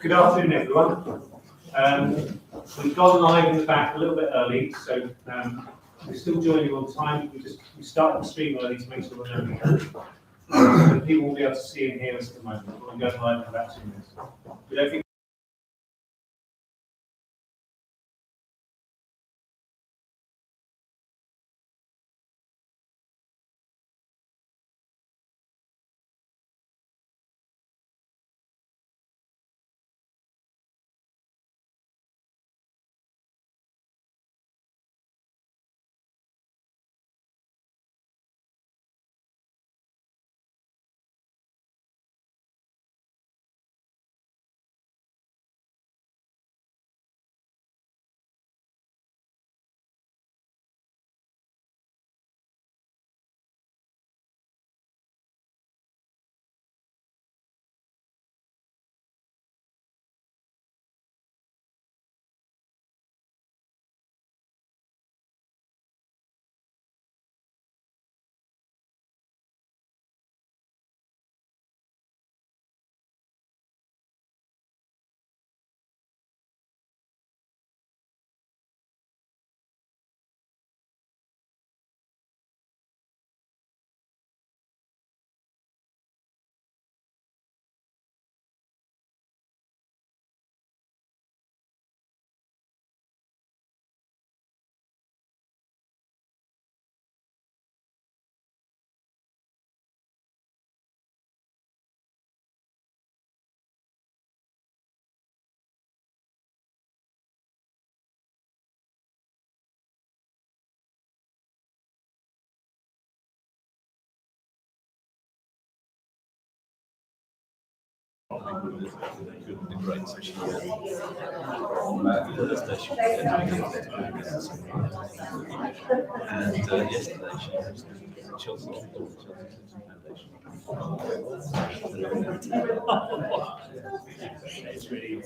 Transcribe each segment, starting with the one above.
Good afternoon, everyone. We've gone live in the back a little bit early, so we're still joining on time. We started the stream early to make sure we're learning. People will be able to see and hear us at the moment. We'll go live in about 2 minutes. We don't think great. So she Thursday she was and yesterday she was Chelsea Foundation. It's really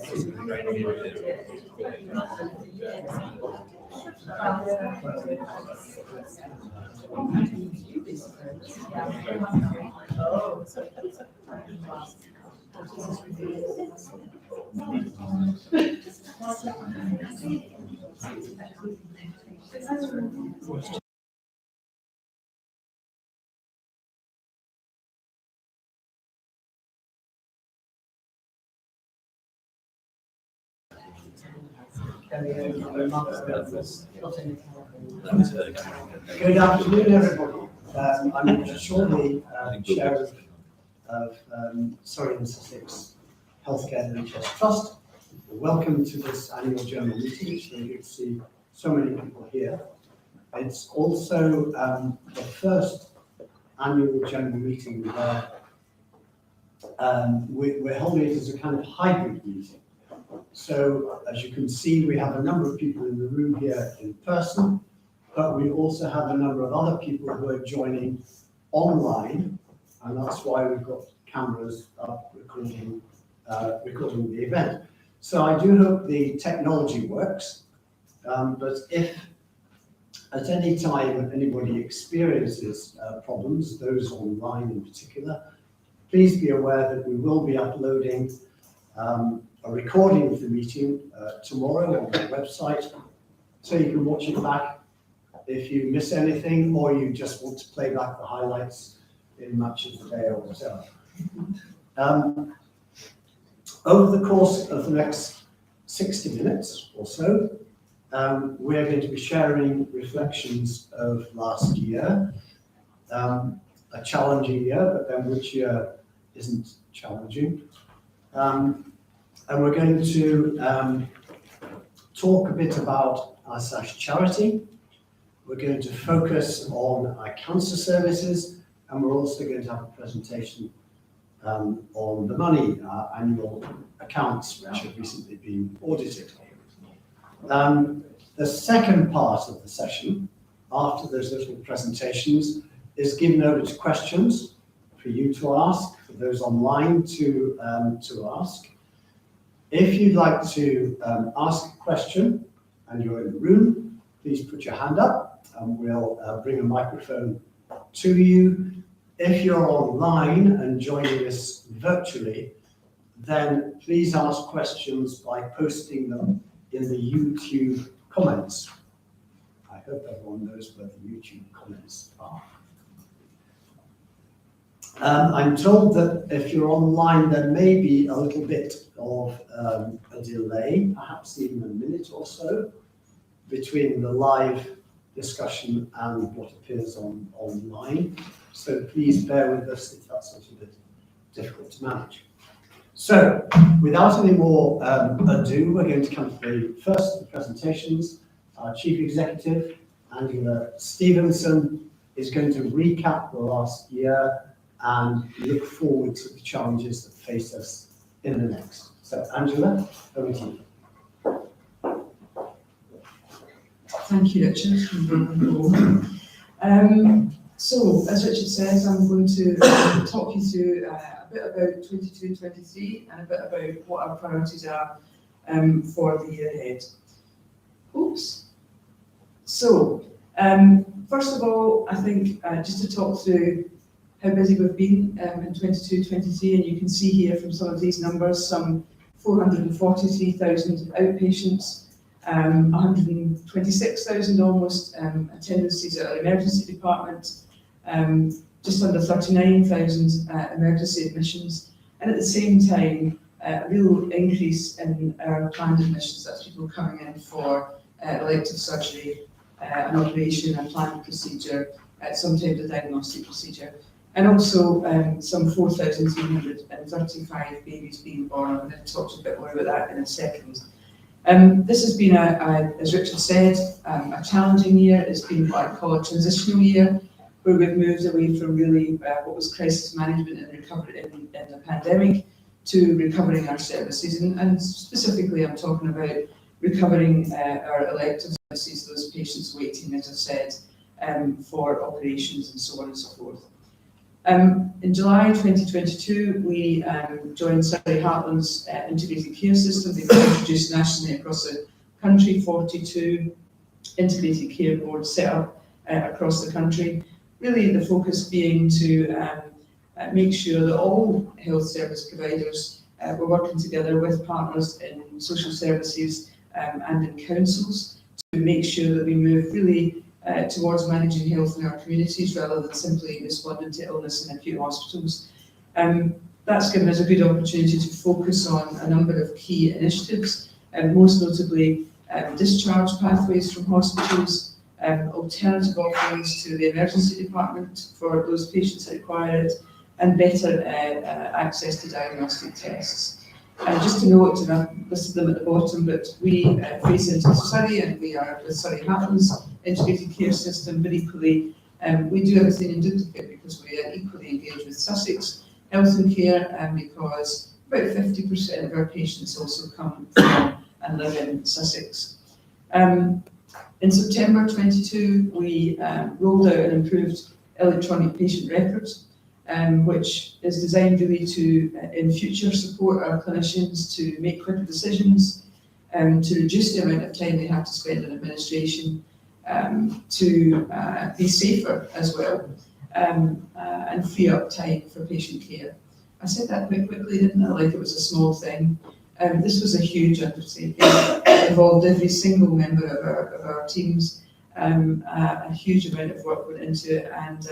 Good afternoon, everybody. I'm Sean Lee, Chair of Surrey and Sussex Healthcare NHS Trust. Welcome to this annual general meeting. It's really good to see so many people here. It's also the first annual general meeting where we're holding it as a kind of hybrid meeting. So as you can see, we have a number of people in the room here in person, but we also have a number of other people who are joining online, and that's why we've got cameras up recording the event. So I do hope the technology works, but if at any time anybody experiences problems, those online in particular, please be aware that we will be uploading a recording of the meeting tomorrow on the website, so you can watch it back if you miss anything, or you just want to play back the highlights in Match of the Day or whatever. Over the course of the next 60 minutes or so, we're going to be sharing reflections of last year, a challenging year, but then which year isn't challenging. And we're going to talk a bit about our SASH charity. We're going to focus on our cancer services, and we're also going to have a presentation on the money, our annual accounts, which have recently been audited. The second part of the session, after those little presentations, is given over to questions for you to ask, for those online to ask. If you'd like to ask a question and you're in the room, please put your hand up and we'll bring a microphone to you. If you're online and joining us virtually, then please ask questions by posting them in the YouTube comments. I hope everyone knows where the YouTube comments are. I'm told that if you're online, there may be a little bit of a delay, perhaps even a minute or so, between the live discussion and what appears online. So please bear with us if that's a little bit difficult to manage. So, without any more ado, we're going to come to the first of the presentations. Our Chief Executive, Angela Stevenson, is going to recap the last year and look forward to the challenges that face us in the next. So, Angela, over to you. Thank you, Richard. So, as Richard says, I'm going to talk you through a bit about 22-23 and a bit about what our priorities are for the year ahead. Oops. So, first of all, I think just to talk through how busy we've been in 22-23, and you can see here from some of these numbers, some 443,000 outpatients, 126,000 almost attendances at our emergency department, just under 39,000 emergency admissions, and at the same time, a real increase in our planned admissions. That's people coming in for elective surgery, an operation, a planned procedure, sometimes a diagnostic procedure, and also some 4,335 babies being born. I'm going to talk a bit more about that in a second. This has been, as Richard said, a challenging year. It's been what I call a transitional year, where we've moved away from really what was crisis management and recovery in the pandemic to recovering our services. And specifically, I'm talking about recovering our elective services, those patients waiting, as I said, for operations and so on and so forth. In July 2022, we joined Surrey Heartland's integrated care system. They've been introduced nationally across the country, 42 integrated care boards set up across the country. Really the focus being to make sure that all health service providers were working together with partners in social services and in councils to make sure that we move really towards managing health in our communities rather than simply responding to illness in acute hospitals. That's given us a good opportunity to focus on a number of key initiatives, most notably discharge pathways from hospitals, alternative offerings to the emergency department for those patients that require it, and better access to diagnostic tests. Just to note, and I've listed them at the bottom, but we face into Surrey and we are the Surrey Heartland's integrated care system, but equally we do everything in duplicate because we are equally engaged with Sussex Health and Care, because about 50% of our patients also come from and live in Sussex. In September 22, we rolled out an improved electronic patient records, which is designed really to, in future, support our clinicians to make quicker decisions, to reduce the amount of time they have to spend in administration, to be safer as well, and free up time for patient care. I said that quite quickly, didn't I? Like it was a small thing. This was a huge undertaking. It involved every single member of our teams. A huge amount of work went into it, and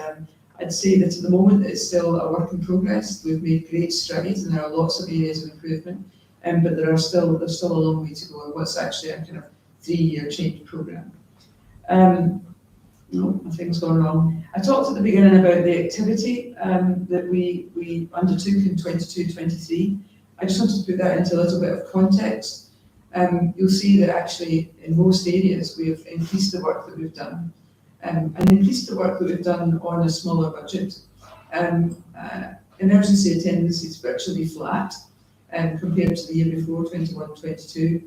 I'd say that at the moment it's still a work in progress. We've made great strides, and there are lots of areas of improvement, but there's still a long way to go in what's actually a kind of 3-year change programme. No, nothing's gone wrong. I talked at the beginning about the activity that we undertook in 22-23. I just wanted to put that into a little bit of context. You'll see that actually in most areas we have increased the work that we've done, and increased the work that we've done on a smaller budget. Emergency attendance is virtually flat compared to the year before, 21-22.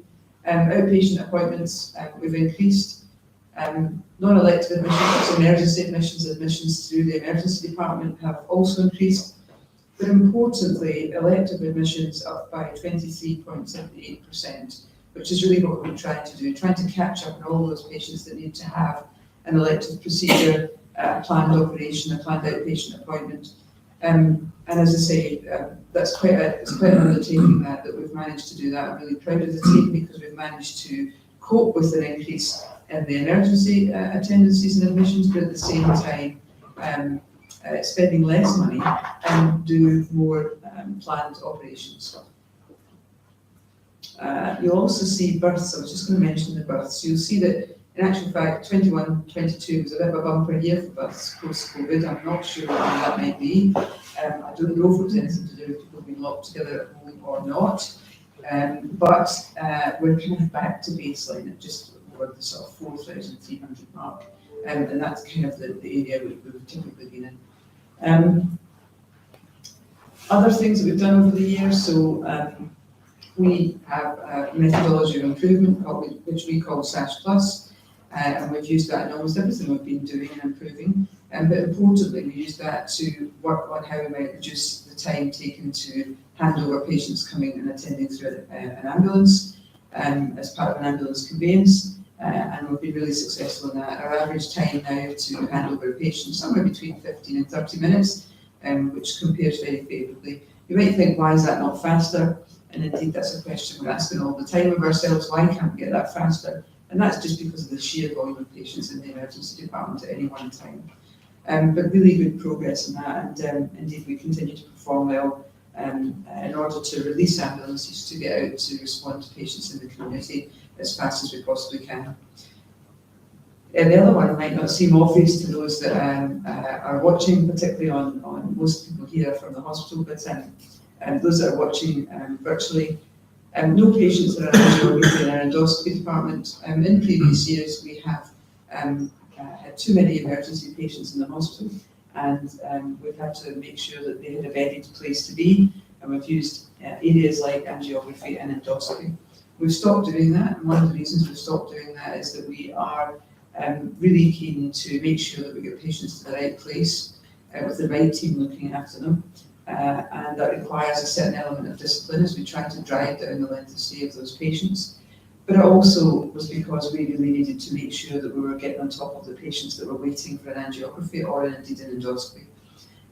Outpatient appointments, we've increased. Non-elective admissions, emergency admissions through the emergency department have also increased. But importantly, elective admissions up by 23.78%, which is really what we're trying to do, trying to catch up on all those patients that need to have an elective procedure, a planned operation, a planned outpatient appointment. And as I say, it's quite an undertaking that we've managed to do that. I'm really proud of the team because we've managed to cope with an increase in the emergency attendances and admissions, but at the same time spending less money and do more planned operations. You'll also see births. I was just going to mention the births. You'll see that in actual fact, 21-22 was a bit of a bumper year for births post-COVID. I'm not sure why that might be. I don't know if it was anything to do with people being locked together at home or not. But we're kind of back to baseline at just over the sort of 4,300 mark. And that's kind of the area we've typically been in. Other things that we've done over the years, so we have a methodology of improvement which we call SASH Plus, and we've used that in almost everything we've been doing and improving. But importantly, we use that to work on how we might reduce the time taken to hand over patients coming and attending through an ambulance as part of an ambulance conveyance. And we've been really successful in that. Our average time now to hand over a patient somewhere between 15 and 30 minutes, which compares very favourably. You might think, why is that not faster? And indeed, that's a question we're asking all the time of ourselves. Why can't we get that faster? And that's just because of the sheer volume of patients in the emergency department at any one time. But really good progress in that, and indeed we continue to perform well in order to release ambulances to get out to respond to patients in the community as fast as we possibly can. And the other one might not seem obvious to those that are watching, particularly on most people here from the hospital, but those that are watching virtually. No patients are in our endoscopy department. In previous years, we have had too many emergency patients in the hospital, and we've had to make sure that they had a bedded place to be, and we've used areas like angiography and endoscopy. We've stopped doing that, and one of the reasons we've stopped doing that is that we are really keen to make sure that we get patients to the right place with the right team looking after them. And that requires a certain element of discipline as we try to drive down the length of stay of those patients. But it also was because we really needed to make sure that we were getting on top of the patients that were waiting for an angiography or indeed an endoscopy.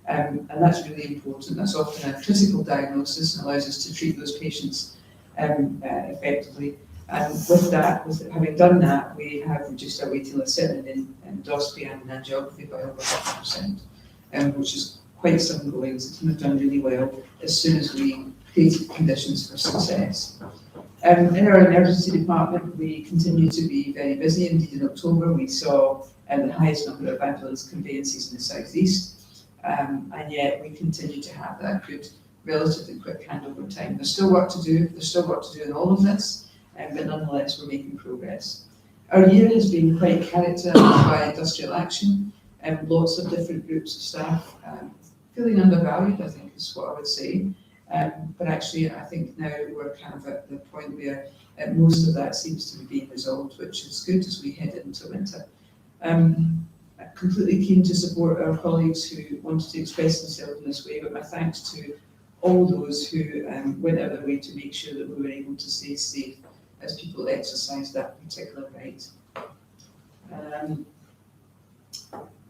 And that's really important. That's often a critical diagnosis and allows us to treat those patients effectively. And with that, having done that, we have reduced our waiting list certainly in endoscopy and in angiography by over 50%, which is quite some goings. The team have done really well as soon as we created conditions for success. In our emergency department, we continue to be very busy. Indeed, in October, we saw the highest number of ambulance conveyances in the South East, and yet we continue to have that good, relatively quick handover time. There's still work to do. There's still work to do in all of this, but nonetheless, we're making progress. Our year has been quite characterised by industrial action, and lots of different groups of staff feeling undervalued, I think is what I would say. But actually, I think now we're kind of at the point where most of that seems to be being resolved, which is good as we head into winter. I'm completely keen to support our colleagues who wanted to express themselves in this way, but my thanks to all those who went out of their way to make sure that we were able to stay safe as people exercise that particular right.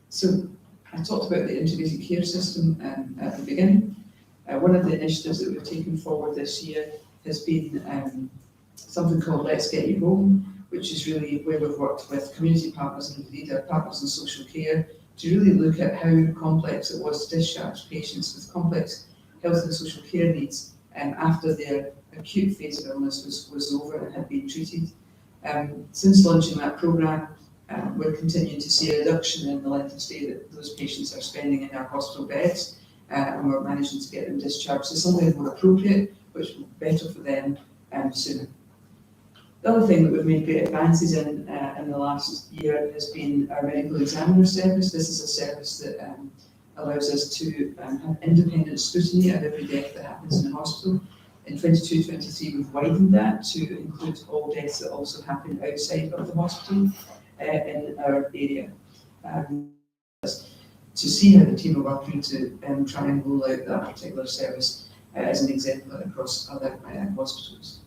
So I talked about the integrated care system at the beginning. One of the initiatives that we've taken forward this year has been something called Let's Get You Home, which is really where we've worked with community partners and indeed our partners in social care to really look at how complex it was to discharge patients with complex health and social care needs after their acute phase of illness was over and had been treated. Since launching that programme, we're continuing to see a reduction in the length of stay that those patients are spending in our hospital beds, and we're managing to get them discharged to somewhere more appropriate, which will be better for them sooner. The other thing that we've made great advances in the last year has been our medical examiner service. This is a service that allows us to have independent scrutiny of every death that happens in the hospital. In 22-23, we've widened that to include all deaths that also happen outside of the hospital in our area. To see how the team are working to try and roll out that particular service as an exemplar across other hospitals.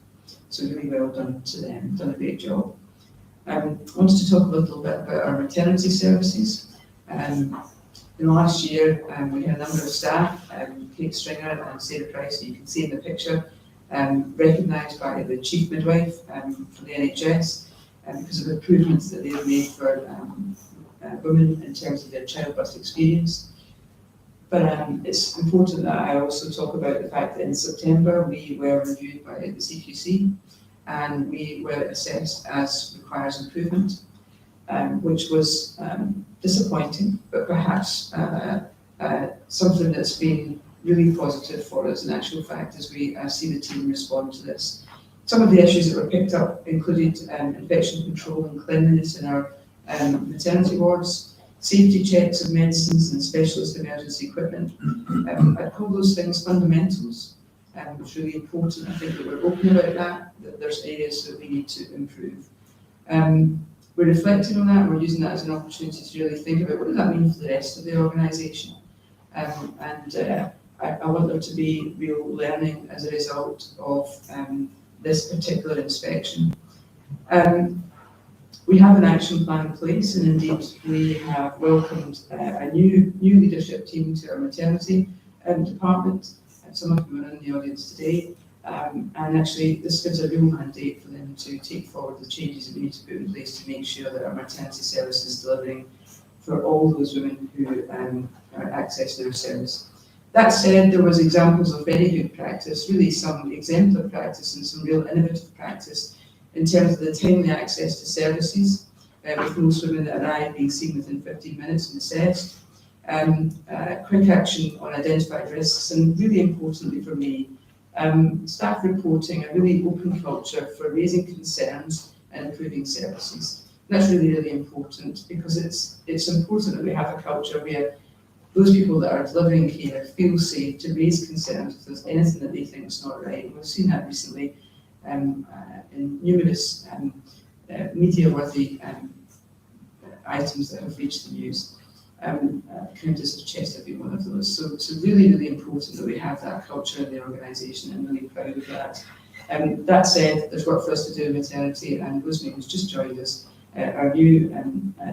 So really well done to them, done a great job. I wanted to talk a little bit about our maternity services. In the last year, we had a number of staff, Kate Stringer and Sarah Price, you can see in the picture, recognised by the Chief Midwife for the NHS because of improvements that they've made for women in terms of their childbirth experience. But it's important that I also talk about the fact that in September we were reviewed by the CQC and we were assessed as requires improvement, which was disappointing, but perhaps something that's been really positive for us in actual fact as we see the team respond to this. Some of the issues that were picked up included infection control and cleanliness in our maternity wards, safety checks of medicines and specialist emergency equipment. I'd call those things fundamentals. It's really important, I think, that we're open about that there's areas that we need to improve. We're reflecting on that, we're using that as an opportunity to really think about what does that mean for the rest of the organisation. I want there to be real learning as a result of this particular inspection. We have an action plan in place, and indeed we have welcomed a new leadership team to our maternity department. Some of them are in the audience today, and actually this gives a real mandate for them to take forward the changes that we need to put in place to make sure that our maternity service is delivering for all those women who are accessing our service. That said, there was examples of very good practice, really some exemplar practice and some real innovative practice in terms of the timely access to services, with most women that arrive being seen within 15 minutes and assessed, quick action on identified risks, and really importantly for me, staff reporting, a really open culture for raising concerns and improving services. And that's really, really important because it's important that we have a culture where those people that are delivering care feel safe to raise concerns if there's anything that they think is not right. And we've seen that recently in numerous media-worthy items that have reached the news. Countess of Chester being one of those. So it's really, really important that we have that culture in the organisation, and really proud of that. That said, there's work for us to do in maternity, and Rosemary, who's just joined us, our new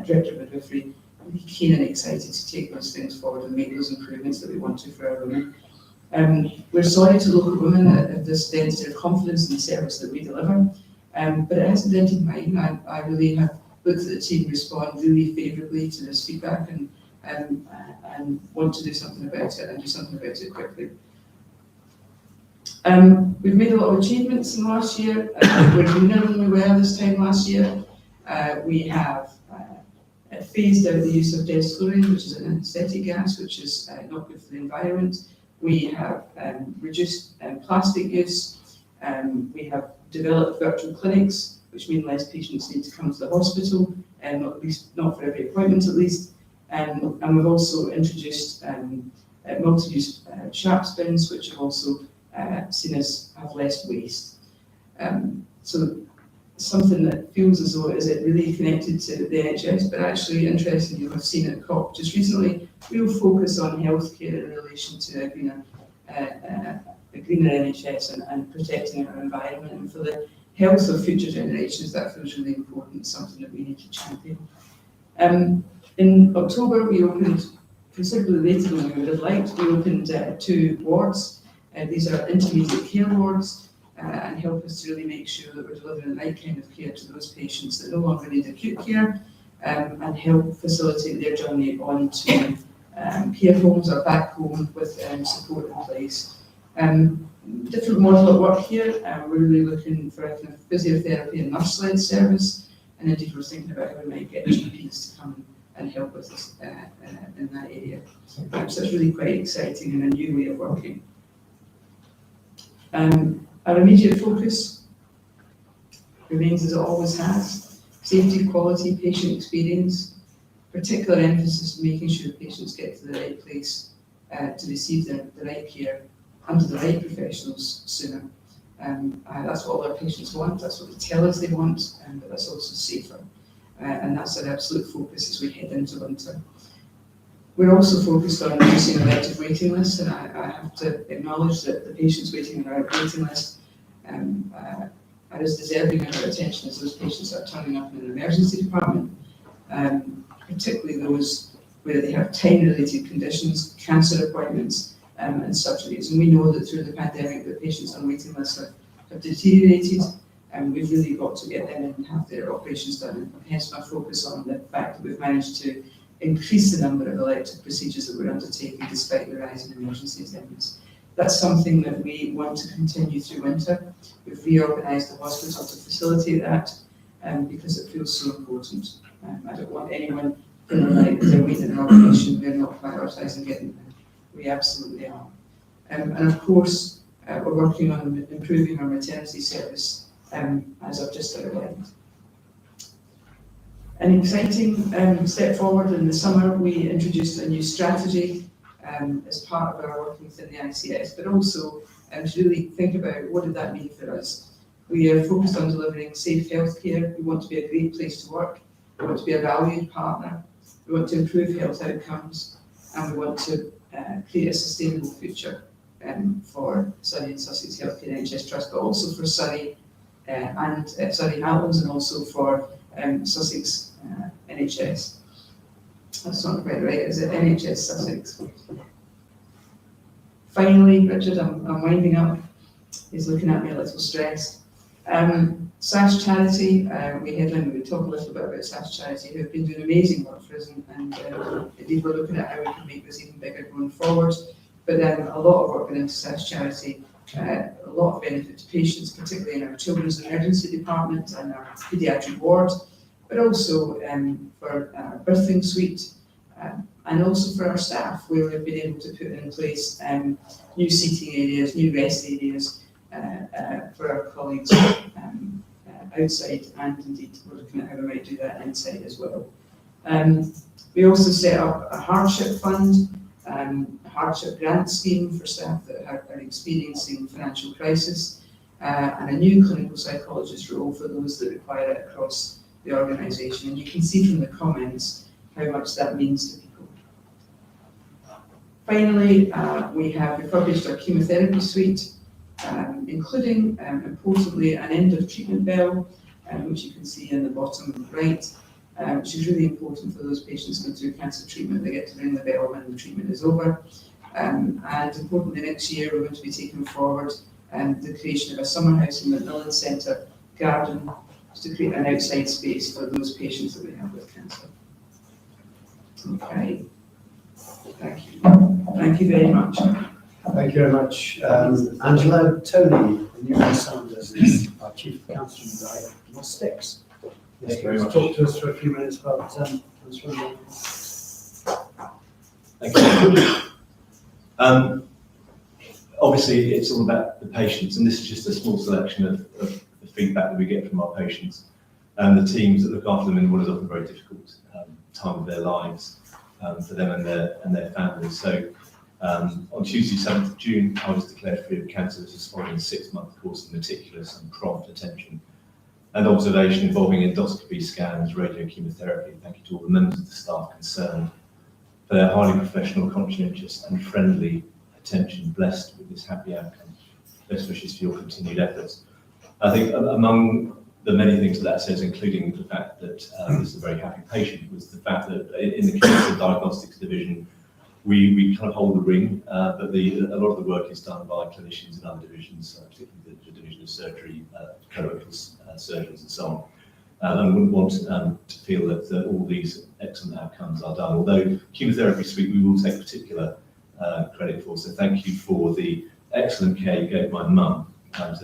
Director of Midwifery, really keen and excited to take those things forward and make those improvements that we want to for our women. We're sorry to local women at this density of confidence in the service that we deliver, but it hasn't dented mine. I really have looked at the team respond really favourably to this feedback and want to do something about it and do something about it quickly. We've made a lot of achievements in the last year. We're greener than we were this time last year. We have phased out the use of desflurane, which is an anaesthetic gas, which is not good for the environment. We have reduced plastic use. We have developed virtual clinics, which mean less patients need to come to the hospital, and not for every appointment at least. And we've also introduced multi-use sharps bins, which have also seen us have less waste. So something that feels as though is it really connected to the NHS, but actually interestingly, you'll have seen at COP just recently, real focus on healthcare in relation to a greener NHS and protecting our environment, and for the health of future generations, that feels really important, something that we need to champion. In October, we opened, considerably later than we would have liked, we opened 2 wards. These are intermediate care wards, and help us to really make sure that we're delivering the right kind of care to those patients that no longer need acute care, and help facilitate their journey on to care homes or back home with support in place. Different model at work here. We're really looking for a kind of physiotherapy and nurse-led service, and indeed we're thinking about how we might get GPs to come and help with us in that area. So it's really quite exciting and a new way of working. Our immediate focus remains as it always has: safety, quality, patient experience, particular emphasis on making sure patients get to the right place to receive the right care under the right professionals sooner. That's what all our patients want, that's what they tell us they want, but that's also safer. And that's our absolute focus as we head into winter. We're also focused on reducing elective waiting lists, and I have to acknowledge that the patients waiting on our waiting list are as deserving of our attention as those patients that are turning up in an emergency department, particularly those where they have time-related conditions, cancer appointments, and surgeries. And we know that through the pandemic, the patients on waiting lists have deteriorated, and we've really got to get them in and have their operations done. And hence my focus on the fact that we've managed to increase the number of elective procedures that we're undertaking despite the rise in emergency attendance. That's something that we want to continue through winter. We've reorganised the hospital to facilitate that because it feels so important. I don't want anyone feeling like they're waiting an operation, we're not prioritising getting there. We absolutely are. And of course, we're working on improving our maternity service, as I've just outlined. An exciting step forward in the summer, we introduced a new strategy as part of our work within the ICS, but also to really think about what did that mean for us. We are focused on delivering safe healthcare. We want to be a great place to work. We want to be a valued partner. We want to improve health outcomes, and we want to create a sustainable future for Surrey and Sussex Healthcare NHS Trust, but also for Surrey and Surrey Highlands, and also for Sussex NHS. That's not quite right, is it? NHS Sussex. Finally, Richard, I'm winding up. He's looking at me a little stressed. SAS Charity, we talk a little bit about SAS Charity, who have been doing amazing work for us, and indeed we're looking at how we can make this even bigger going forward. But a lot of work went into SAS Charity, a lot of benefit to patients, particularly in our children's emergency department and our paediatric ward, but also for our birthing suite, and also for our staff, where we've been able to put in place new seating areas, new rest areas for our colleagues outside, and indeed we're looking at how we might do that inside as well. We also set up a hardship fund, a hardship grant scheme for staff that are experiencing financial crisis, and a new clinical psychologist role for those that require it across the organisation. And you can see from the comments how much that means to people. Finally, we have refurbished our chemotherapy suite, including, importantly, an end of treatment bell, which you can see in the bottom right, which is really important for those patients going through cancer treatment. They get to ring the bell when the treatment is over. And importantly, next year we're going to be taking forward the creation of a summer house in the Macmillan Centre garden to create an outside space for those patients that we have with cancer. Okay. Thank you. Thank you very much. Thank you very much. Angela, Tony, Newman Sanders is our Chief Counselling Diagnostics. Thank you very much. Talk to us for a few minutes about Thank you. Obviously, it's all about the patients, and this is just a small selection of the feedback that we get from our patients and the teams that look after them in what is often a very difficult time of their lives for them and their families. So on Tuesday, 7th of June, I was declared free of cancer. This is following a 6-month course of meticulous and prompt attention and observation involving endoscopy, scans, radiochemotherapy. Thank you to all the members of the staff concerned for their highly professional, conscientious and friendly attention, blessed with this happy outcome. Best wishes for your continued efforts. I think among the many things that says, including the fact that this is a very happy patient, was the fact that in the cancer diagnostics division, we kind of hold the ring, but a lot of the work is done by clinicians in other divisions, particularly the division of surgery, colorectal surgeons and so on. And I wouldn't want to feel that all these excellent outcomes are done, although chemotherapy suite we will take particular credit for. So thank you for the excellent care you gave my mum. I'm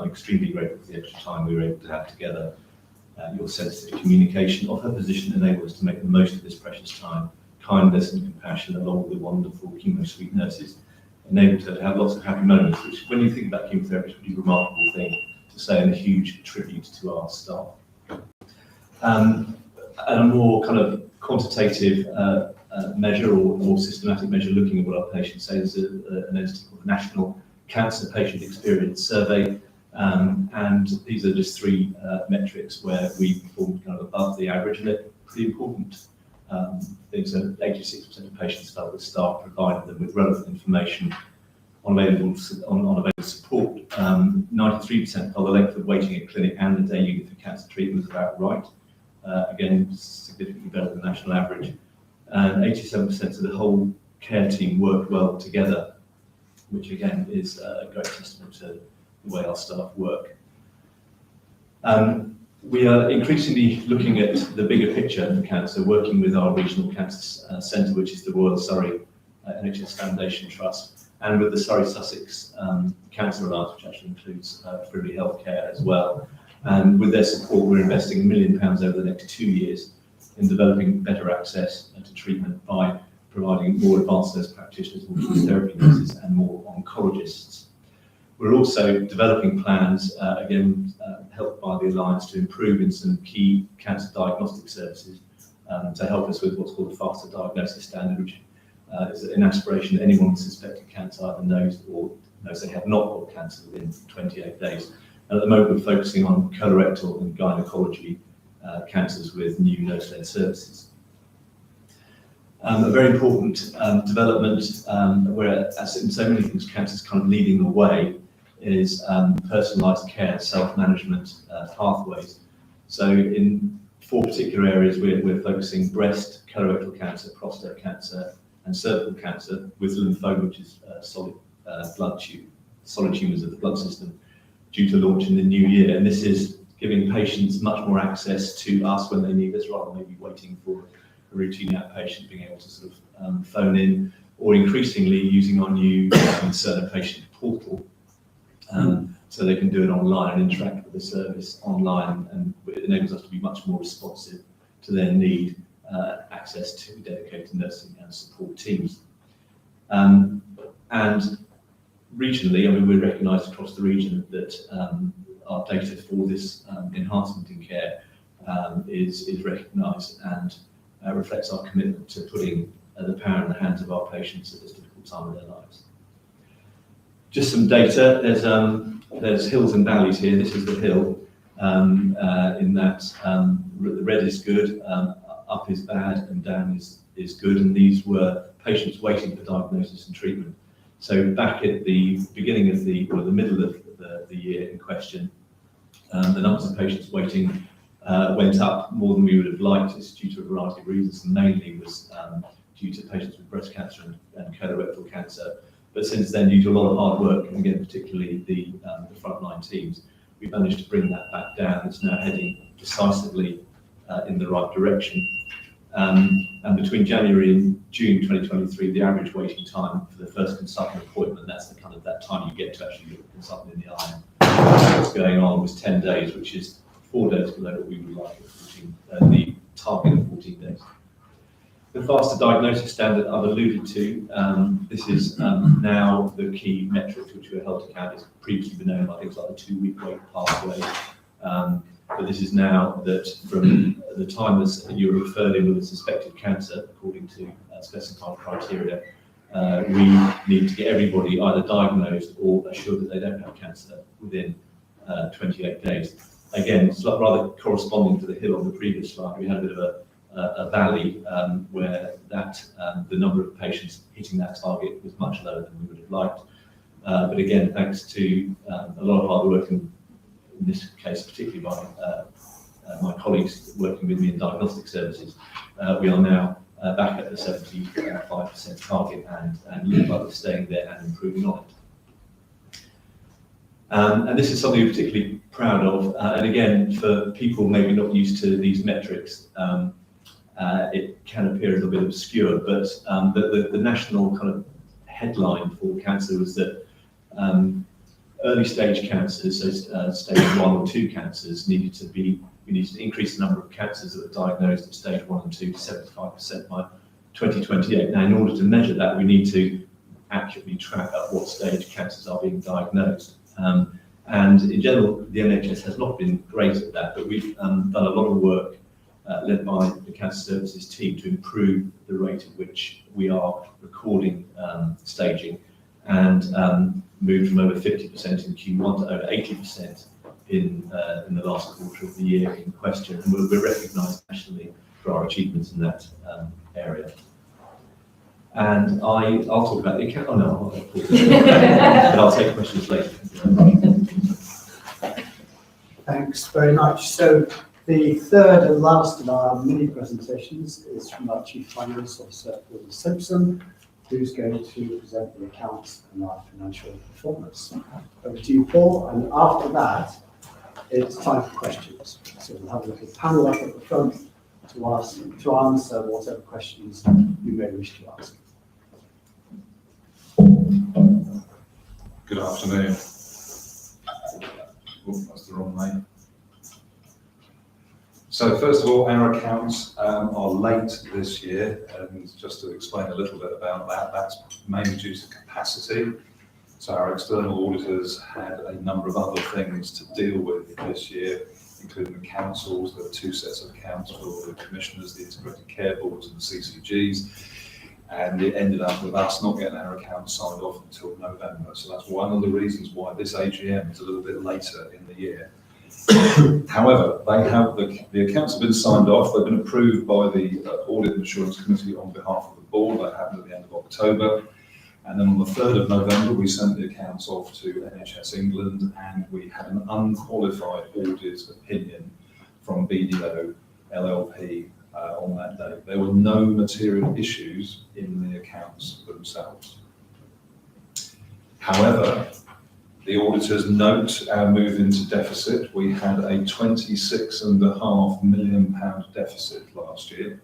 extremely grateful for the extra time we were able to have together. Your sensitive communication of her position enabled us to make the most of this precious time. Kindness and compassion, along with the wonderful chemo suite nurses, enabled her to have lots of happy moments, which, when you think about chemotherapy, is a really remarkable thing to say, and a huge tribute to our staff. And a more kind of quantitative measure or more systematic measure looking at what our patients say, there's an entity called the National Cancer Patient Experience Survey. And these are just three metrics where we performed kind of above the average, and they're pretty important things. So 86% of patients felt that staff provided them with relevant information on available support. 93% felt the length of waiting at clinic and the day unit for cancer treatment was about right. Again, significantly better than the national average. And 87% of the whole care team worked well together, which again is a great testament to the way our staff work. We are increasingly looking at the bigger picture for cancer, working with our regional cancer centre, which is the Royal Surrey NHS Foundation Trust, and with the Surrey Sussex Cancer Alliance, which actually includes Friendly Healthcare as well. And with their support, we're investing £1 million over the next 2 years in developing better access to treatment by providing more advanced nurse practitioners, more therapy nurses, and more oncologists. We're also developing plans, helped by the Alliance, to improve in some key cancer diagnostic services to help us with what's called a faster diagnosis standard, which is an aspiration that anyone with suspected cancer either knows or knows they have not got cancer within 28 days. And at the moment, we're focusing on colorectal and gynecology cancers with new nurse-led services. A very important development, where, as in so many things, cancer is kind of leading the way, is personalised care, self-management pathways. So in 4 particular areas, we're focusing: breast, colorectal cancer, prostate cancer, and cervical cancer, with lymphoma, which is solid tumours of the blood system, due to launch in the new year. And this is giving patients much more access to us when they need us, rather than maybe waiting for a routine outpatient, being able to sort of phone in, or increasingly using our new Cerner patient portal, so they can do it online and interact with the service online, and it enables us to be much more responsive to their need, access to dedicated nursing and support teams. And regionally, we're recognised across the region that our data for this enhancement in care is recognised and reflects our commitment to putting the power in the hands of our patients at this difficult time of their lives. Just some data. There's hills and valleys here. This is the hill, in that the red is good, up is bad, and down is good. And these were patients waiting for diagnosis and treatment. So back at the beginning of the middle of the year in question, the numbers of patients waiting went up more than we would have liked. It's due to a variety of reasons, and mainly was due to patients with breast cancer and colorectal cancer. But since then, due to a lot of hard work, and again, particularly the frontline teams, we've managed to bring that back down. It's now heading decisively in the right direction. And between January and June 2023, the average waiting time for the first consultant appointment, that's the kind of that time you get to actually look the consultant in the eye and what's going on, was 10 days, which is 4 days below what we would like at the target of 14 days. The faster diagnosis standard I've alluded to. This is now the key metrics which we're held to account. It's previously been known by things like the 2-week wait pathway. But this is now that from the time as you're referred in with a suspected cancer, according to specified criteria, we need to get everybody either diagnosed or assured that they don't have cancer within 28 days. Again, it's rather corresponding to the hill on the previous slide. We had a bit of a valley where the number of patients hitting that target was much lower than we would have liked. But again, thanks to a lot of hard work, and in this case particularly by my colleagues working with me in diagnostic services, we are now back at the 75% target, and look like we're staying there and improving on it. And this is something we're particularly proud of. And again, for people maybe not used to these metrics, it can appear a little bit obscure, but the national kind of headline for cancer was that early stage cancers, so stage 1 or 2 cancers, we needed to increase the number of cancers that were diagnosed at stage 1 and 2 to 75% by 2028. Now, in order to measure that, we need to accurately track at what stage cancers are being diagnosed. And in general, the NHS has not been great at that, but we've done a lot of work led by the Cancer Services team to improve the rate at which we are recording staging, and moved from over 50% in Q1 to over 80% in the last quarter of the year in question. And we're recognised nationally for our achievements in that area. And I'll talk about the account. Oh no, but I'll take questions later. Thanks very much. So the third and last of our mini presentations is from our Chief Finance Officer, Paul Simpson, who's going to present the accounts and our financial performance. Over to you, Paul, and after that, it's time for questions. So we'll have a little panel up at the front to answer whatever questions you may wish to ask. Good afternoon. Oh, that's the wrong name. So first of all, our accounts are late this year, and just to explain a little bit about that, that's mainly due to capacity. So our external auditors had a number of other things to deal with this year, including the councils. There were 2 sets of accounts for the commissioners, the integrated care boards and the CCGs. And it ended up with us not getting our accounts signed off until November. So that's one of the reasons why this AGM is a little bit later in the year. However, the accounts have been signed off. They've been approved by the Audit and Assurance Committee on behalf of the board. That happened at the end of October. And then on the 3rd of November, we sent the accounts off to NHS England, and we had an unqualified audit opinion from BDO LLP on that day. There were no material issues in the accounts themselves. However, the auditors note our move into deficit. We had a £26.5 million deficit last year.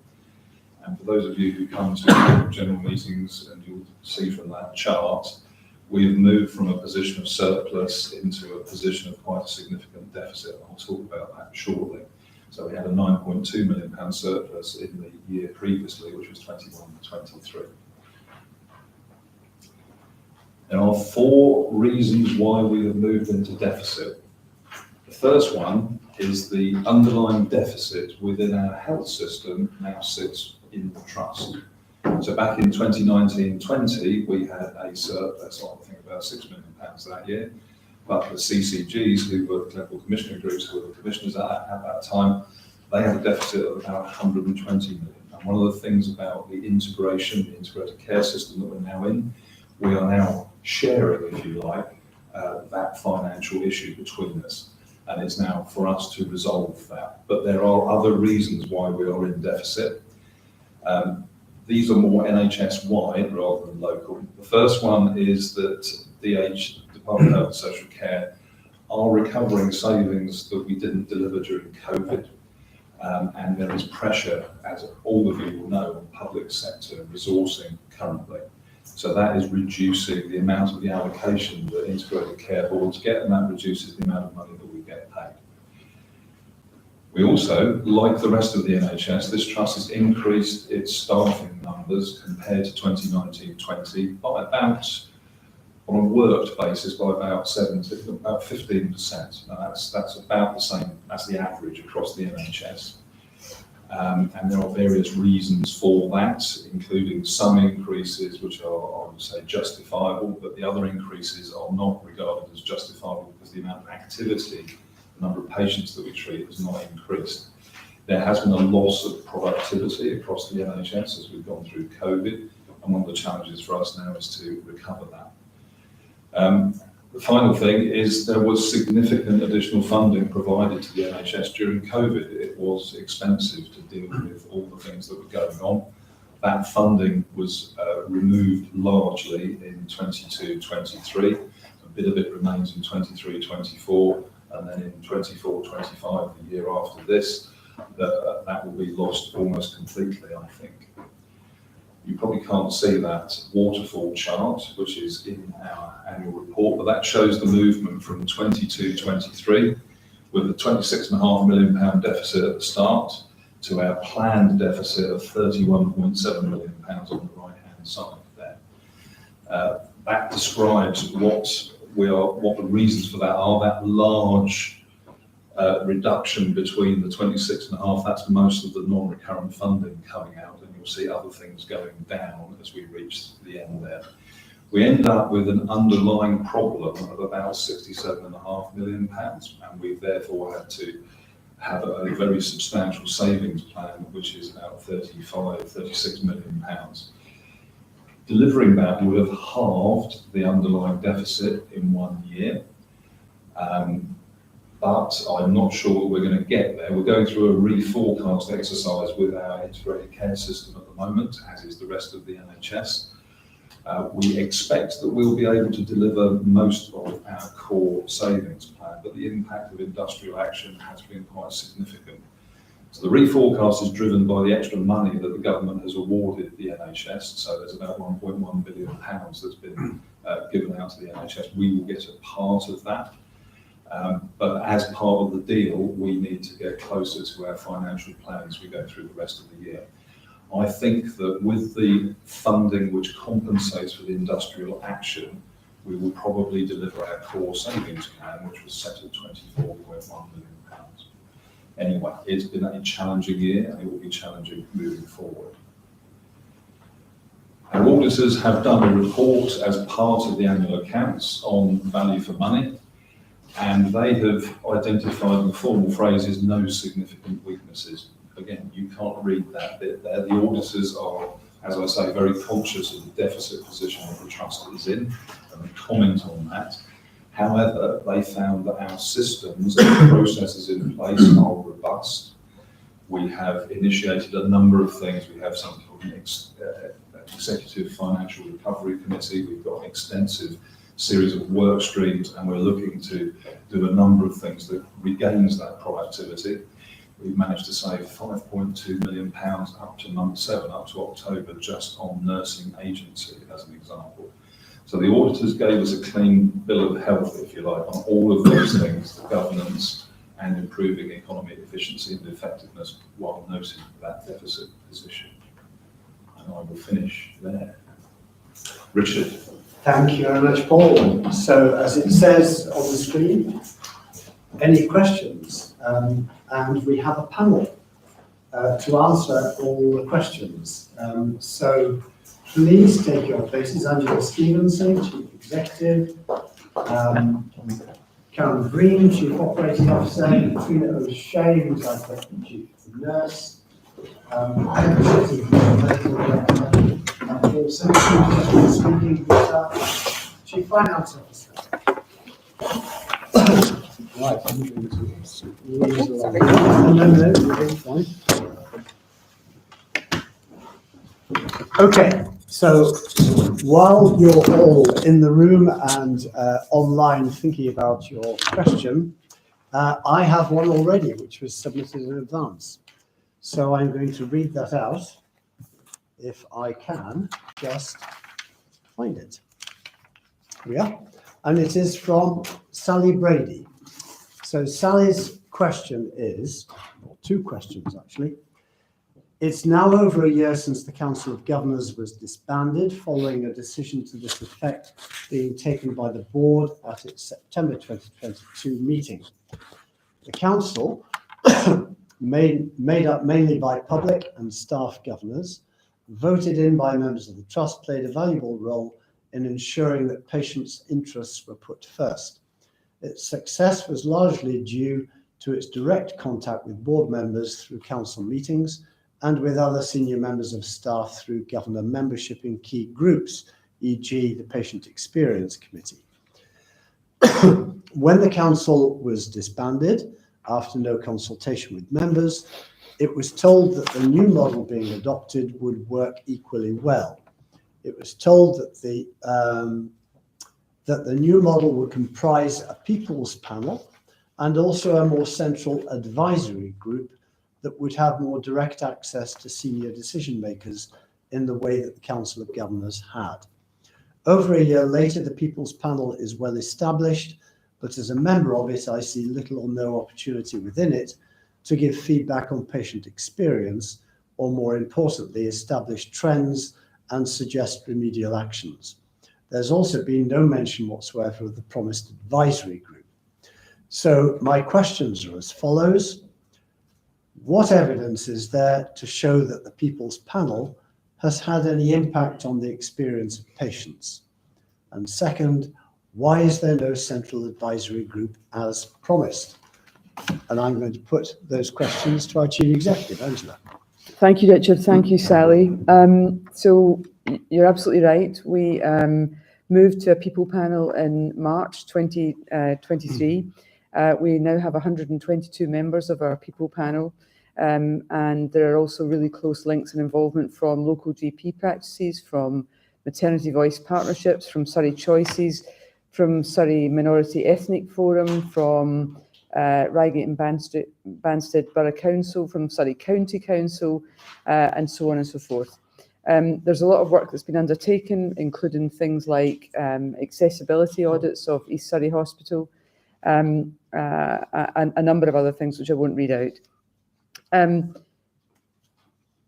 And for those of you who come to general meetings, and you'll see from that chart, we have moved from a position of surplus into a position of quite a significant deficit. I'll talk about that shortly. So we had a £9.2 million surplus in the year previously, which was 21-23. There are 4 reasons why we have moved into deficit. The first one is the underlying deficit within our health system now sits in the trust. So back in 2019-20, we had a surplus of, I think, about £6 million that year. But the CCGs, who were the clinical commissioning groups, who were the commissioners at that time, they had a deficit of about 120 million. And one of the things about the integration, the integrated care system that we're now in, we are now sharing, if you like, that financial issue between us. And it's now for us to resolve that. But there are other reasons why we are in deficit. These are more NHS-wide rather than local. The first one is that Department of Health and Social Care are recovering savings that we didn't deliver during COVID. And there is pressure, as all of you will know, on public sector resourcing currently. So that is reducing the amount of the allocation that integrated care boards get, and that reduces the amount of money that we get paid. We also, like the rest of the NHS, this trust has increased its staffing numbers compared to 2019-20 by about, on a worked basis, by about 15%. Now that's about the same as the average across the NHS. And there are various reasons for that, including some increases which are, I would say, justifiable, but the other increases are not regarded as justifiable because the amount of activity, the number of patients that we treat has not increased. There has been a loss of productivity across the NHS as we've gone through COVID, and one of the challenges for us now is to recover that. The final thing is there was significant additional funding provided to the NHS during COVID. It was expensive to deal with all the things that were going on. That funding was removed largely in 22-23. A bit of it remains in 23-24, and then in 24-25, the year after this, that will be lost almost completely, I think. You probably can't see that waterfall chart, which is in our annual report, but that shows the movement from 22-23 with a £26.5 million deficit at the start to our planned deficit of £31.7 million on the right-hand side there. That describes what the reasons for that are. That large reduction between the 26.5, that's most of the non-recurrent funding coming out, and you'll see other things going down as we reach the end there. we end up with an underlying problem of about £67.5 million, and we've therefore had to have a very substantial savings plan, which is about £36 million. Delivering that would have halved the underlying deficit in 1 year. But I'm not sure that we're going to get there. We're going through a reforecast exercise with our integrated care system at the moment, as is the rest of the NHS. We expect that we'll be able to deliver most of our core savings plan, but the impact of industrial action has been quite significant. So the reforecast is driven by the extra money that the government has awarded the NHS. So there's about £1.1 billion that's been given out to the NHS. We will get a part of that. But as part of the deal, we need to get closer to our financial plan as we go through the rest of the year. I think that with the funding which compensates for the industrial action, we will probably deliver our core savings plan, which was set at £24.1 million. Anyway, it's been a challenging year, and it will be challenging moving forward. Our auditors have done a report as part of the annual accounts on value for money, and they have identified, in the formal phrase, no significant weaknesses. Again, you can't read that bit there. The auditors are, as I say, very conscious of the deficit position that the trust is in, and they comment on that. However, they found that our systems and processes in place are robust. We have initiated a number of things. We have something called an Executive Financial Recovery Committee. We've got an extensive series of work streams, and we're looking to do a number of things that regains that productivity. We've managed to save £5.2 million up to month 7, up to October, just on nursing agency, as an example. So the auditors gave us a clean bill of health, if you like, on all of those things, the governance and improving economic efficiency and effectiveness, while noting that deficit position. And I will finish there. Richard. Thank you very much, Paul. So as it says on the screen, any questions? And we have a panel to answer all the questions. So please take your places. Angela Stevenson, Chief Executive, Karen Green, Chief Operating Officer, Katrina O'Shea, who's our Deputy Chief Nurse, Emma Shetty, Medical Director, and Paul Simpson, who's speaking with Chief Finance Officer. Right, I'm going to squeeze along. No, you're fine. Okay, so while you're all in the room and online thinking about your question, I have one already, which was submitted in advance. So I'm going to read that out, if I can just find it. Here we are. And it is from Sally Brady. So Sally's question is, or two questions actually. It's now over a year since the Council of Governors was disbanded following a decision to this effect being taken by the board at its September 2022 meeting. The council, made up mainly by public and staff governors, voted in by members of the trust, played a valuable role in ensuring that patients' interests were put first. Its success was largely due to its direct contact with board members through council meetings and with other senior members of staff through governor membership in key groups, e.g. the Patient Experience Committee. When the council was disbanded, after no consultation with members, it was told that the new model being adopted would work equally well. It was told that the new model would comprise a people's panel and also a more central advisory group that would have more direct access to senior decision makers in the way that the Council of Governors had. Over a year later, the People's Panel is well established, but as a member of it, I see little or no opportunity within it to give feedback on patient experience, or more importantly, establish trends and suggest remedial actions. There's also been no mention whatsoever of the promised advisory group. So my questions are as follows. What evidence is there to show that the People's Panel has had any impact on the experience of patients? And second, why is there no central advisory group as promised? And I'm going to put those questions to our Chief Executive, Angela. Thank you, Richard. Thank you, Sally. So you're absolutely right. We moved to a people panel in March 2023. We now have 122 members of our people panel, and there are also really close links and involvement from local GP practices, from Maternity Voice Partnerships, from Surrey Choices, from Surrey Minority Ethnic Forum, from Reigate and Banstead Borough Council, from Surrey County Council, and so on and so forth. There's a lot of work that's been undertaken, including things like accessibility audits of East Surrey Hospital, and a number of other things which I won't read out.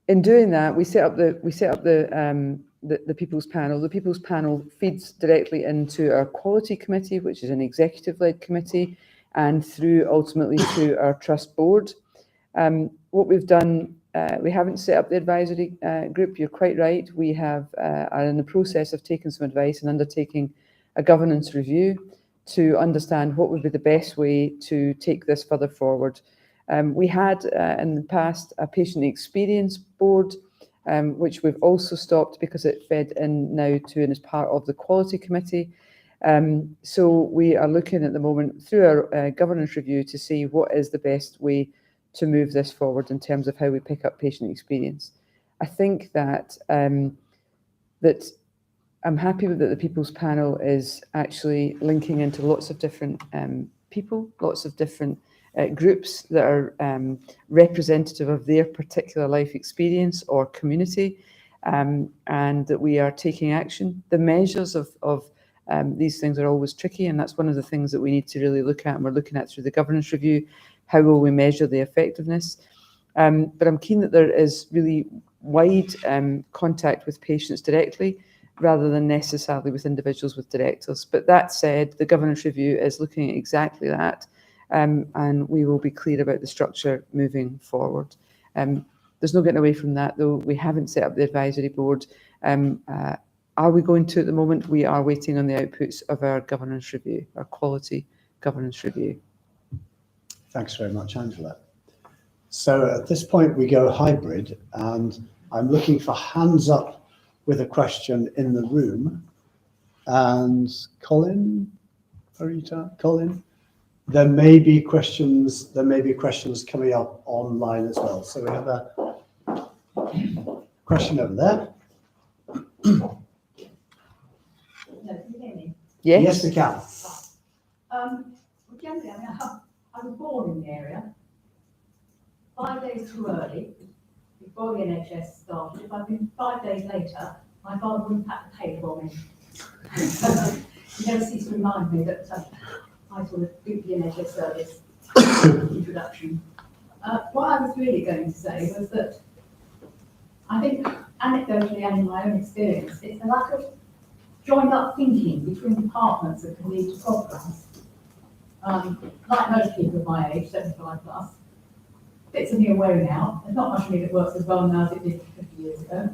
In doing that, we set up the People's Panel. The People's Panel feeds directly into our Quality Committee, which is an executive-led committee, and through ultimately to our Trust Board. What we've done, we haven't set up the advisory group, you're quite right. We are in the process of taking some advice and undertaking a governance review to understand what would be the best way to take this further forward. We had in the past a patient experience board, which we've also stopped because it fed in now to and is part of the Quality Committee. So we are looking at the moment through our governance review to see what is the best way to move this forward in terms of how we pick up patient experience. I think that that I'm happy with that the People's Panel is actually linking into lots of different people, lots of different groups that are representative of their particular life experience or community, and that we are taking action. The measures of these things are always tricky, and that's one of the things that we need to really look at, and we're looking at through the governance review. How will we measure the effectiveness? But I'm keen that there is really wide contact with patients directly, rather than necessarily with individuals with directors. But that said, the governance review is looking at exactly that, and we will be clear about the structure moving forward. There's no getting away from that, though. We haven't set up the advisory board. Are we going to at the moment? We are waiting on the outputs of our governance review, our quality governance review. Thanks very much, Angela. So at this point, we go hybrid, and I'm looking for hands up with a question in the room. And Colin, Colin, there may be questions coming up online as well. So we have a question over there. No, can you hear me? Yes. Yes, we can. Well, generally, I was born in the area. 5 days too early, before the NHS started. If I'd been 5 days later, my father wouldn't pack the cake for me. He never ceased to remind me that I sort of did the NHS service introduction. What I was really going to say was that I think, anecdotally and in my own experience, it's a lack of joined up thinking between departments that can lead to problems. Like most people of my age, 75 plus, bits of me away now. There's not much of me that works as well now as it did 50 years ago.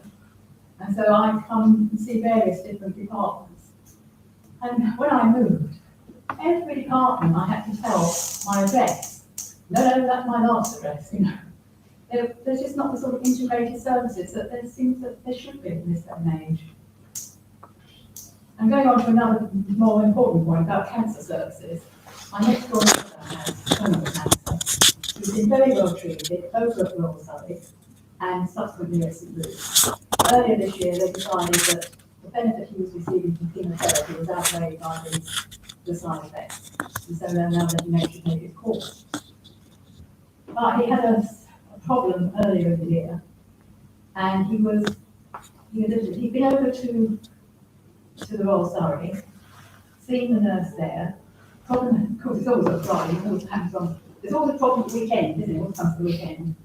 And so I come and see various different departments. And when I moved, every department I had to tell my address. No, that's my last address, you know. There's just not the sort of integrated services that there seems that there should be in this day and age. And going on to another more important point about cancer services, my next door neighbour has terminal cancer. He's been very well treated, both at Royal Surrey and subsequently at St Luke's. Earlier this year, they decided that the benefit he was receiving from chemotherapy was outweighed by the side effects. And so they're now letting nature take its course. But he had a problem earlier in the year, and he'd been over to the Royal Surrey, seen the nurse there. Problem, of course, it's always a Friday, there's always a problem at the weekend, isn't it? What comes to the weekend?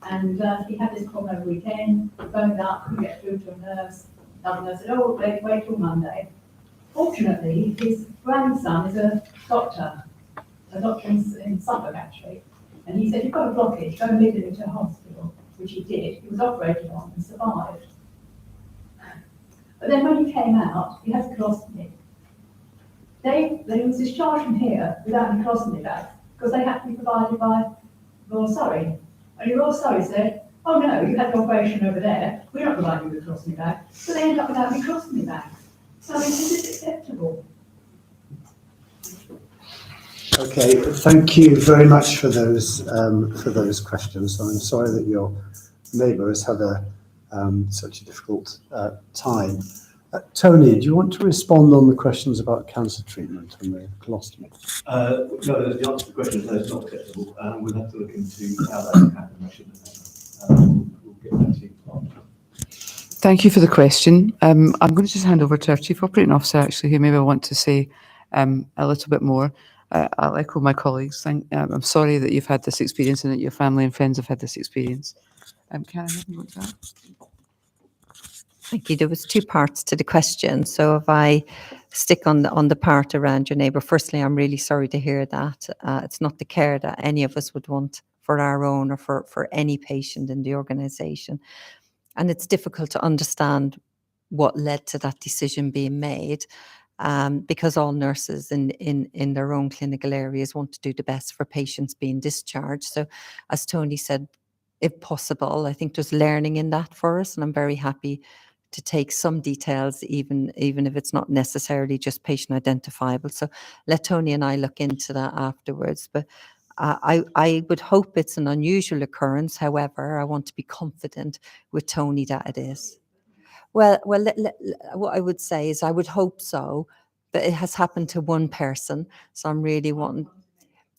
And he had this problem over the weekend, phoned up, couldn't get through to a nurse. Another nurse said, oh, wait till Monday. Fortunately, his grandson is a doctor in Suffolk actually. And he said, you've got a blockage, go and lead him to a hospital, which he did. He was operated on and survived. But then when he came out, he had a colostomy. They was discharged from here without any colostomy bag because they had to be provided by Royal Surrey. And Royal Surrey said, oh no, you had an operation over there, we're not providing you with a colostomy bag. So they ended up without any colostomy bags. So I mean, is this acceptable? Okay, thank you very much for those questions. I'm sorry that your neighbour has had such a difficult time. Tony, do you want to respond on the questions about cancer treatment and the colostomy? No, the answer to the question is no, it's not acceptable. We'll have to look into how that can happen. I shouldn't have happened. We'll get back to you after. Thank you for the question. I'm going to just hand over to our Chief Operating Officer, actually, who maybe will want to say a little bit more. I'll echo my colleagues. I'm sorry that you've had this experience and that your family and friends have had this experience. Karen, anything you want to add? Thank you. There was two parts to the question. So if I stick on the part around your neighbour, firstly, I'm really sorry to hear that. It's not the care that any of us would want for our own or for any patient in the organisation. And it's difficult to understand what led to that decision being made, because all nurses in their own clinical areas want to do the best for patients being discharged. So as Tony said, if possible, I think there's learning in that for us, and I'm very happy to take some details, even if it's not necessarily just patient identifiable. So let Tony and I look into that afterwards. But I would hope it's an unusual occurrence. However, I want to be confident with Tony that it is. Well, what I would say is I would hope so, but it has happened to one person. So I'm really wanting,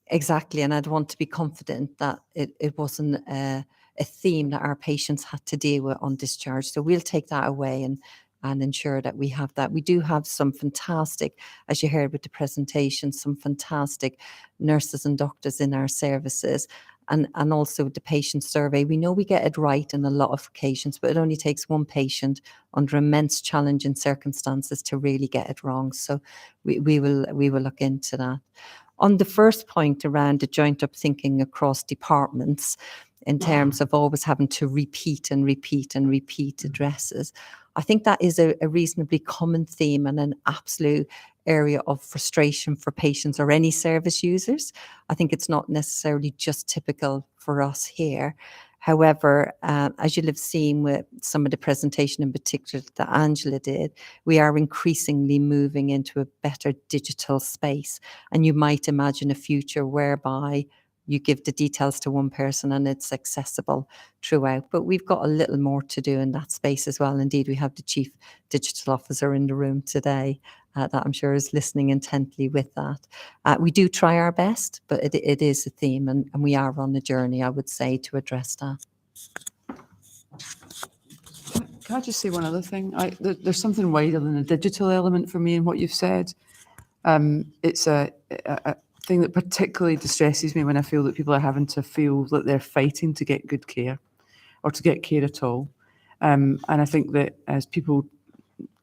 exactly, and I'd want to be confident that it wasn't a theme that our patients had to deal with on discharge. So we'll take that away and ensure that we have that. We do have some fantastic, as you heard with the presentation, some fantastic nurses and doctors in our services. And also the patient survey. We know we get it right in a lot of occasions, but it only takes one patient under immense challenging circumstances to really get it wrong. So we will look into that. On the first point around the joint up thinking across departments, in terms of always having to repeat addresses, I think that is a reasonably common theme and an absolute area of frustration for patients or any service users. I think it's not necessarily just typical for us here. However, as you'll have seen with some of the presentation in particular that Angela did, we are increasingly moving into a better digital space. And you might imagine a future whereby you give the details to one person and it's accessible throughout. But we've got a little more to do in that space as well. Indeed, we have the Chief Digital Officer in the room today that I'm sure is listening intently with that. We do try our best, but it is a theme and we are on a journey, I would say, to address that. Can I just say one other thing? There's something wider than the digital element for me in what you've said. It's a thing that particularly distresses me when I feel that people are having to feel that they're fighting to get good care or to get care at all. And I think that as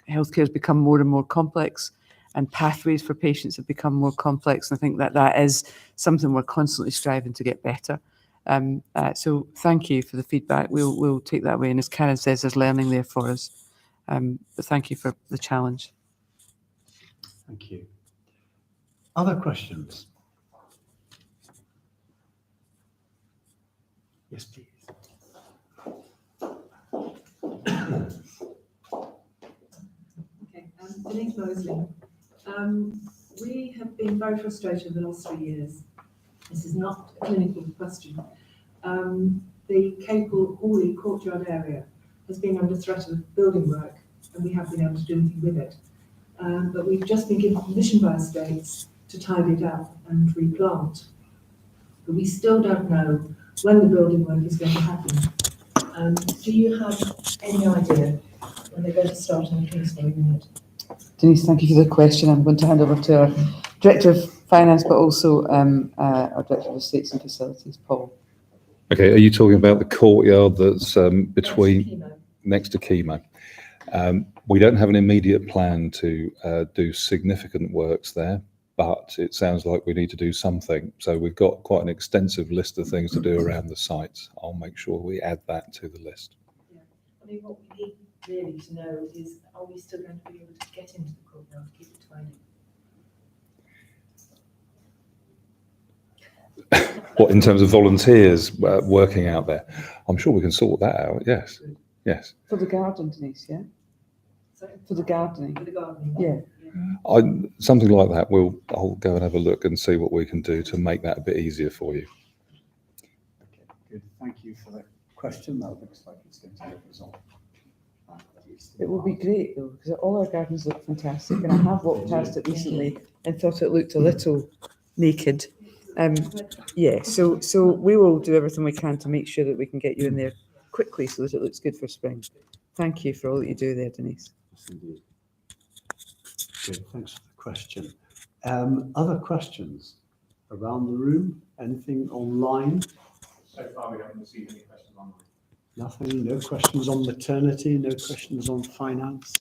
healthcare has become more and more complex and pathways for patients have become more complex, and I think that is something we're constantly striving to get better. So thank you for the feedback. We'll take that away. And as Karen says, there's learning there for us. But thank you for the challenge. Thank you. Other questions? Yes, please. Okay, Denise Mosley. We have been very frustrated the last 3 years. This is not a clinical question. The Capel Hawley courtyard area has been under threat of building work, and we haven't been able to do anything with it. But we've just been given permission by estates to tidy it up and replant. But we still don't know when the building work is going to happen. Do you have any idea when they're going to start on the Kingsbury unit? Denise, thank you for the question. I'm going to hand over to our Director of Finance, but also our Director of Estates and Facilities, Paul. Okay, are you talking about the courtyard that's next to Chemo? We don't have an immediate plan to do significant works there, but it sounds like we need to do something. So we've got quite an extensive list of things to do around the site. I'll make sure we add that to the list. Yeah, I mean, what we need really to know is, are we still going to be able to get into the courtyard, keep it tidy? What, in terms of volunteers working out there? I'm sure we can sort that out, yes, yes. For the garden, Denise, yeah? Sorry? For the gardening, For the gardening? yeah. Something like that, I'll go and have a look and see what we can do to make that a bit easier for you. Okay, good. Thank you for the question. That looks like it's going to help us all. It will be great though, because all our gardens look fantastic, and I have walked past it recently and thought it looked a little naked. Yeah, so we will do everything we can to make sure that we can get you in there quickly so that it looks good for spring. Thank you for all that you do there, Denise. Yes, indeed. Good, thanks for the question. Other questions around the room? Anything online? So far, we haven't received any questions online. Nothing, no questions on maternity, no questions on finance?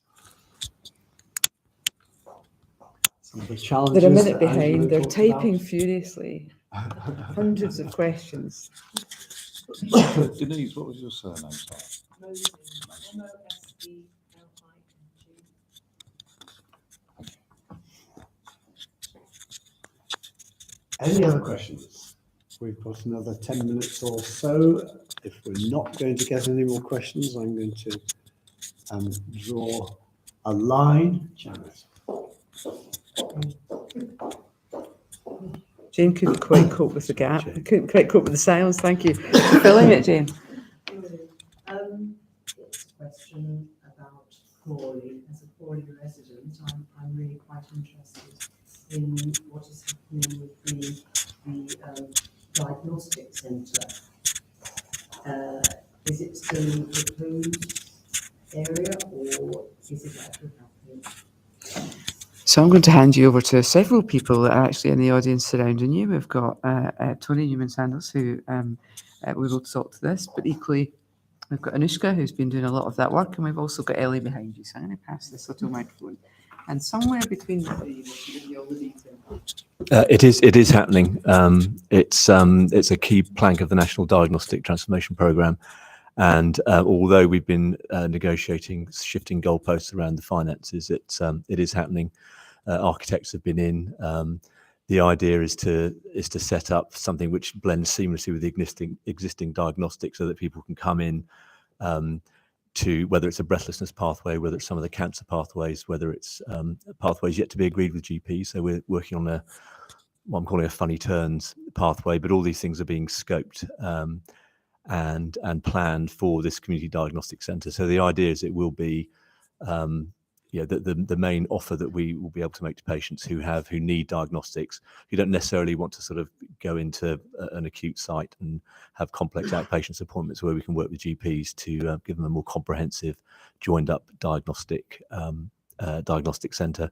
Some of the challenges. They're a minute that Angela behind, they're talked about. typing furiously, hundreds of questions. Denise, what was your surname? Mosley, MOSELING. Any other questions? We've got another 10 minutes or so. If we're not going to get any more questions, I'm going to draw a line. Janet. Jane couldn't quite cope with the gap, couldn't quite cope with the silence. Thank you for filling it, Jane. It's a question about Crawley. As a Crawley resident, I'm really quite interested in what is happening with the diagnostic centre. Is it still in the proposed area, or is it actually happening? So I'm going to hand you over to several people that are actually in the audience surrounding you. We've got Tony Newman-Sanders, who we will talk to this, but equally we've got Anushka, who's been doing a lot of that work, and we've also got Ellie behind you. So I'm going to pass this little microphone. And somewhere between the three, we'll give you all the detail. It is happening. It's a key plank of the National Diagnostic Transformation Programme. And although we've been negotiating, shifting goalposts around the finances, it is happening. Architects have been in. The idea is to set up something which blends seamlessly with the existing diagnostics, so that people can come in to, whether it's a breathlessness pathway, whether it's some of the cancer pathways, whether it's pathways yet to be agreed with GPs. So we're working on what I'm calling a funny turns pathway, but all these things are being scoped and planned for this community diagnostic centre. So the idea is it will be the main offer that we will be able to make to patients who need diagnostics, who don't necessarily want to sort of go into an acute site and have complex outpatients appointments, where we can work with GPs to give them a more comprehensive, joined up diagnostic centre.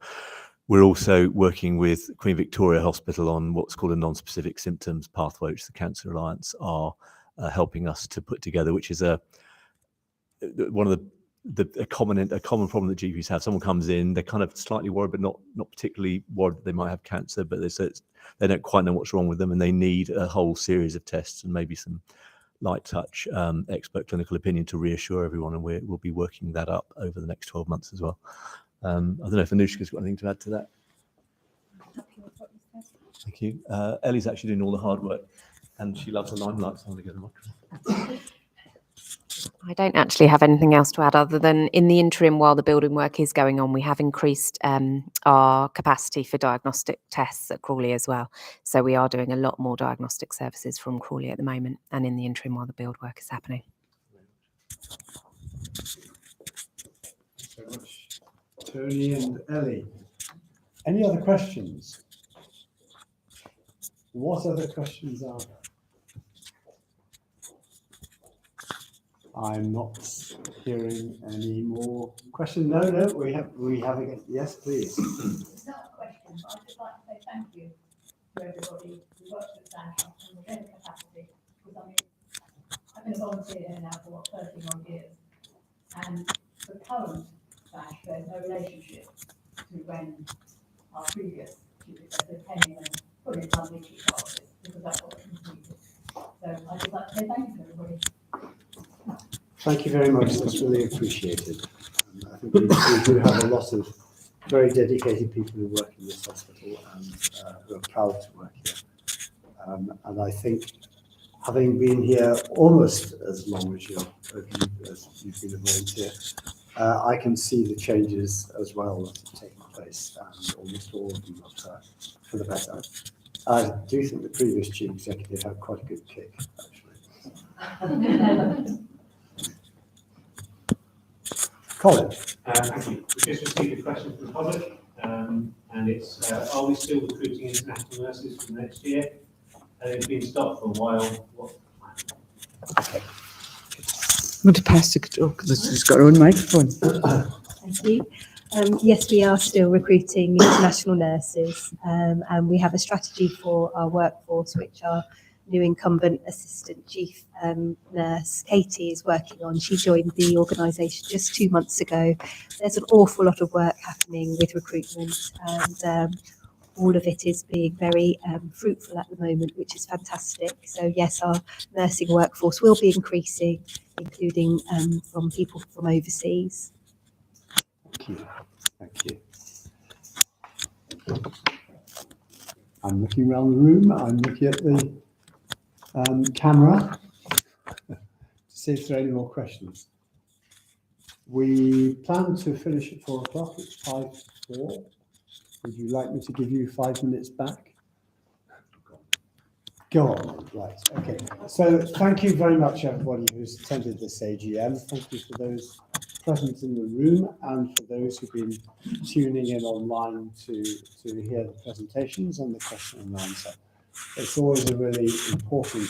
We're also working with Queen Victoria Hospital on what's called a non-specific symptoms pathway, which the Cancer Alliance are helping us to put together, which is one of a common problem that GPs have. Someone comes in, they're kind of slightly worried, but not particularly worried that they might have cancer, but they don't quite know what's wrong with them, and they need a whole series of tests and maybe some light touch expert clinical opinion to reassure everyone, and we'll be working that up over the next 12 months as well. I don't know if Anushka's got anything to add to that. Thank you. Ellie's actually doing all the hard work, and she loves the limelight, so I'm going to get the microphone. I don't actually have anything else to add, other than in the interim, while the building work is going on, we have increased our capacity for diagnostic tests at Crawley as well. So we are doing a lot more diagnostic services from Crawley at the moment, and in the interim while the build work is happening. Thanks so much, Tony and Ellie. Any other questions? What other questions are there? I'm not hearing any more questions. No, we have again. Yes, please. It's not a question, but I'd just like to say thank you to everybody who works at Sandhouse and whatever capacity, because I mean, I've been a volunteer here now for 30 odd years, and the current SASH, there's no relationship to when our previous chief executive came in and put in some leaky classes, because that's what was completed. So I'd just like to say thank you to everybody. Thank you very much. That's really appreciated. I think we do have a lot of very dedicated people who work in this hospital and who are proud to work here. And I think, having been here almost as long as you've been a volunteer, I can see the changes as well that have taken place, and almost all of them are for the better. I do think the previous chief executive had quite a good kick, actually. Colin. Thank you. We just received a question from the public, and it's, are we still recruiting international nurses for next year? It's been stopped for a while. What? Okay. I'm going to pass to Katrina because she's got her own microphone. Thank you. Yes, we are still recruiting international nurses, and we have a strategy for our workforce, which our new incumbent assistant chief nurse, Katie, is working on. She joined the organisation just 2 months ago. There's an awful lot of work happening with recruitment, and all of it is being very fruitful at the moment, which is fantastic. So yes, our nursing workforce will be increasing, including from people from overseas. Thank you. Thank you. I'm looking around the room. I'm looking at the camera to see if there are any more questions. We plan to finish at 4 o'clock. It's 5:04. Would you like me to give you 5 minutes back? Go on. Right. Okay. So thank you very much, everybody who's attended this AGM. Thank you for those present in the room and for those who've been tuning in online to hear the presentations and the question and answer. It's always a really important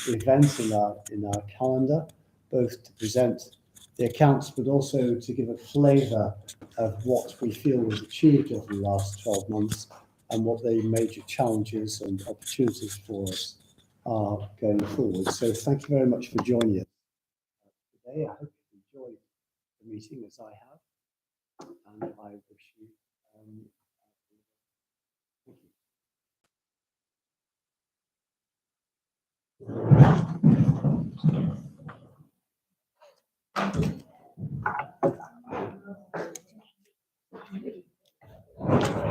event in our calendar, both to present the accounts, but also to give a flavour of what we feel was achieved over the last 12 months and what the major challenges and opportunities for us are going forward. So thank you very much for joining us today. I hope you enjoyed the meeting as I have, and I wish you thank you.